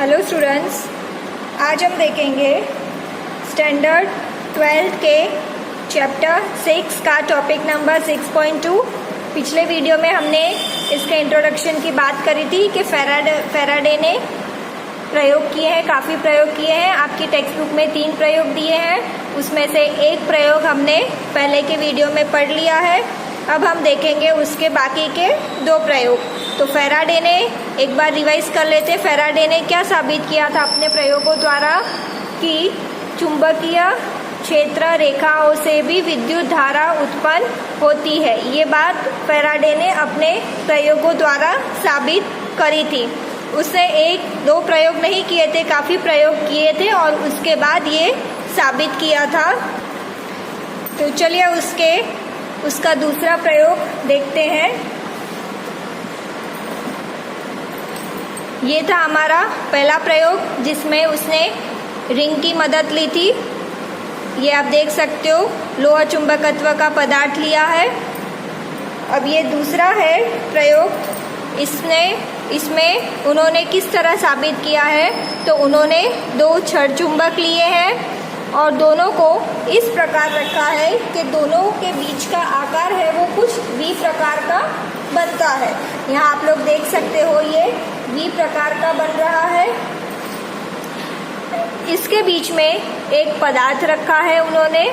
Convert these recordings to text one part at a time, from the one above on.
Hello students, आज हम देखेंगे स्टैंडर्ड 12th के चैप्टर 6 का टॉपिक नंबर 6.2। पिछले वीडियो में हमने इसके इंट्रोडक्शन की बात करी थी कि फैराडे ने प्रयोग किए हैं, काफ़ी प्रयोग किए हैं। आपकी टेक्स्ट बुक में 3 प्रयोग दिए हैं, उसमें से एक प्रयोग हमने पहले के वीडियो में पढ़ लिया है। अब हम देखेंगे उसके बाकी के 2 प्रयोग। तो फैराडे ने एक बार रिवाइज कर लेते। फैराडे ने क्या साबित किया था अपने प्रयोगों द्वारा कि चुंबकीय क्षेत्र रेखाओं से भी विद्युत धारा उत्पन्न होती है। ये बात फैराडे ने अपने प्रयोगों द्वारा साबित करी थी। उसने 1-2 प्रयोग नहीं किए थे, काफ़ी प्रयोग किए थे और उसके बाद ये साबित किया था। तो चलिए उसका दूसरा प्रयोग देखते हैं। ये था हमारा पहला प्रयोग जिसमें उसने रिंग की मदद ली थी। ये आप देख सकते हो, लोहा चुंबकत्व का पदार्थ लिया है। अब ये दूसरा है प्रयोग। इसमें उन्होंने किस तरह साबित किया है, तो उन्होंने 2 छड़ चुंबक लिए हैं और दोनों को इस प्रकार रखा है कि दोनों के बीच का आकार है वो कुछ V प्रकार का बनता है। यहाँ आप लोग देख सकते हो, ये V प्रकार का बन रहा है। इसके बीच में एक पदार्थ रखा है उन्होंने।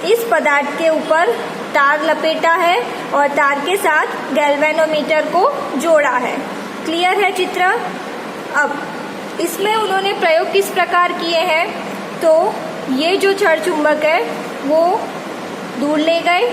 इस पदार्थ के ऊपर तार लपेटा है और तार के साथ गैल्वेनोमीटर को जोड़ा है। क्लियर है चित्र? अब इसमें उन्होंने प्रयोग किस प्रकार किए हैं, तो ये जो छड़ चुंबक है वो दूर ले गए,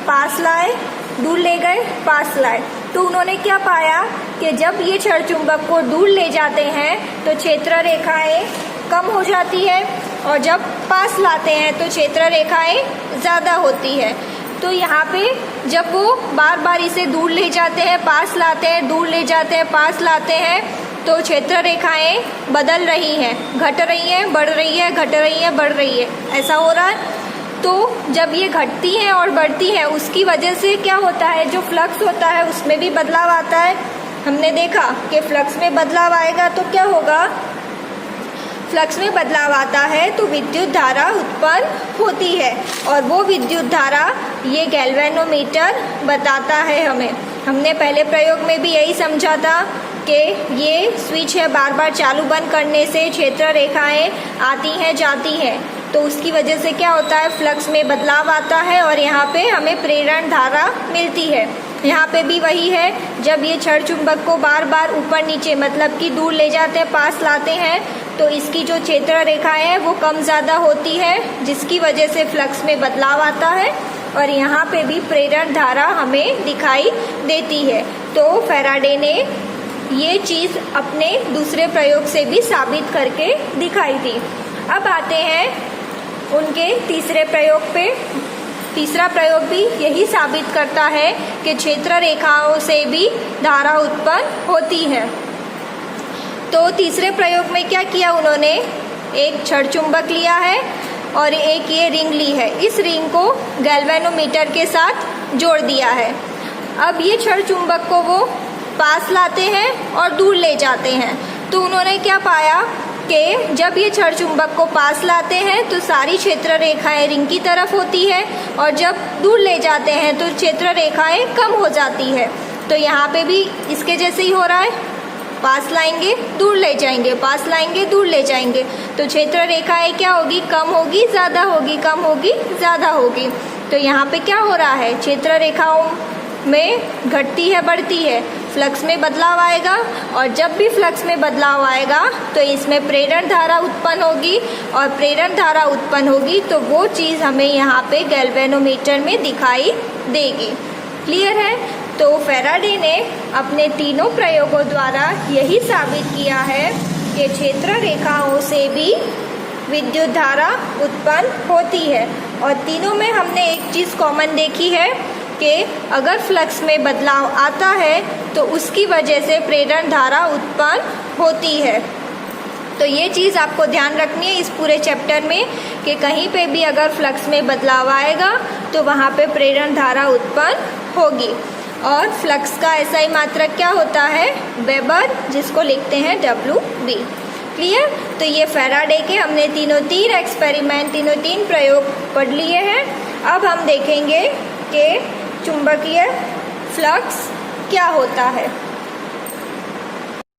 पास लाए, दूर ले गए, पास लाए। तो उन्होंने क्या पाया कि जब ये छड़ चुंबक को दूर ले जाते हैं तो क्षेत्र रेखाएं कम हो जाती है और जब पास लाते हैं तो क्षेत्र रेखाएं ज़्यादा होती है। तो यहाँ पे जब वो बार बार इसे दूर ले जाते हैं, पास लाते हैं, दूर ले जाते हैं, पास लाते हैं, तो क्षेत्र रेखाएं बदल रही हैं, घट रही हैं, बढ़ रही है, घट रही है, बढ़ रही है, ऐसा हो रहा है। तो जब ये घटती हैं और बढ़ती हैं उसकी वजह से क्या होता है, जो फ्लक्स होता है उसमें भी बदलाव आता है। हमने देखा कि फ्लक्स में बदलाव आएगा तो क्या होगा, फ्लक्स में बदलाव आता है तो विद्युत धारा उत्पन्न होती है और वो विद्युत धारा ये गैल्वेनोमीटर बताता है हमें। हमने पहले प्रयोग में भी यही समझा था कि ये स्विच है, बार बार चालू बंद करने से क्षेत्र रेखाएं आती हैं जाती हैं, तो उसकी वजह से क्या होता है, फ्लक्स में बदलाव आता है और यहाँ पे हमें प्रेरण धारा मिलती है। यहाँ पे भी वही है, जब ये छड़ चुंबक को बार बार ऊपर नीचे मतलब कि दूर ले जाते हैं, पास लाते हैं, तो इसकी जो क्षेत्र रेखाएं हैं वो कम ज़्यादा होती है, जिसकी वजह से फ्लक्स में बदलाव आता है और यहाँ पे भी प्रेरण धारा हमें दिखाई देती है। तो फैराडे ने ये चीज़ अपने दूसरे प्रयोग से भी साबित करके दिखाई थी। अब आते हैं उनके तीसरे प्रयोग पे। तीसरा प्रयोग भी यही साबित करता है कि क्षेत्र रेखाओं से भी धारा उत्पन्न होती है। तो तीसरे प्रयोग में क्या किया उन्होंने, एक छड़ चुंबक लिया है और एक ये रिंग ली है। इस रिंग को गैल्वेनोमीटर के साथ जोड़ दिया है। अब ये छड़ चुंबक को वो पास लाते हैं और दूर ले जाते हैं। तो उन्होंने क्या पाया कि जब ये छड़ चुंबक को पास लाते हैं तो सारी क्षेत्र रेखाएं रिंग की तरफ होती है और जब दूर ले जाते हैं तो क्षेत्र रेखाएं कम हो जाती है। तो यहाँ पे भी इसके जैसे ही हो रहा है, पास लाएंगे, दूर ले जाएंगे, पास लाएंगे, दूर ले जाएंगे, तो क्षेत्र रेखाएं क्या होगी, कम होगी, ज़्यादा होगी, कम होगी, ज़्यादा होगी। तो यहाँ पे क्या हो रहा है, क्षेत्र रेखाओं में घटती है, बढ़ती है, फ्लक्स में बदलाव आएगा और जब भी फ्लक्स में बदलाव आएगा तो इसमें प्रेरण धारा उत्पन्न होगी और प्रेरण धारा उत्पन्न होगी तो वो चीज़ हमें यहाँ पे गैल्वेनोमीटर में दिखाई देगी। क्लियर है? तो फैराडे ने अपने तीनों प्रयोगों द्वारा यही साबित किया है कि क्षेत्र रेखाओं से भी विद्युत धारा उत्पन्न होती है और तीनों में हमने एक चीज़ कॉमन देखी है कि अगर फ्लक्स में बदलाव आता है तो उसकी वजह से प्रेरण धारा उत्पन्न होती है। तो ये चीज़ आपको ध्यान रखनी है इस पूरे चैप्टर में कि कहीं पे भी अगर फ्लक्स में बदलाव आएगा तो वहाँ पे प्रेरण धारा उत्पन्न होगी। और फ्लक्स का SI मात्रक क्या होता है, वेबर, जिसको लिखते हैं WB। क्लियर। तो ये फैराडे के हमने तीन प्रयोग पढ़ लिए हैं। अब हम देखेंगे कि चुंबकीय फ्लक्स क्या होता है।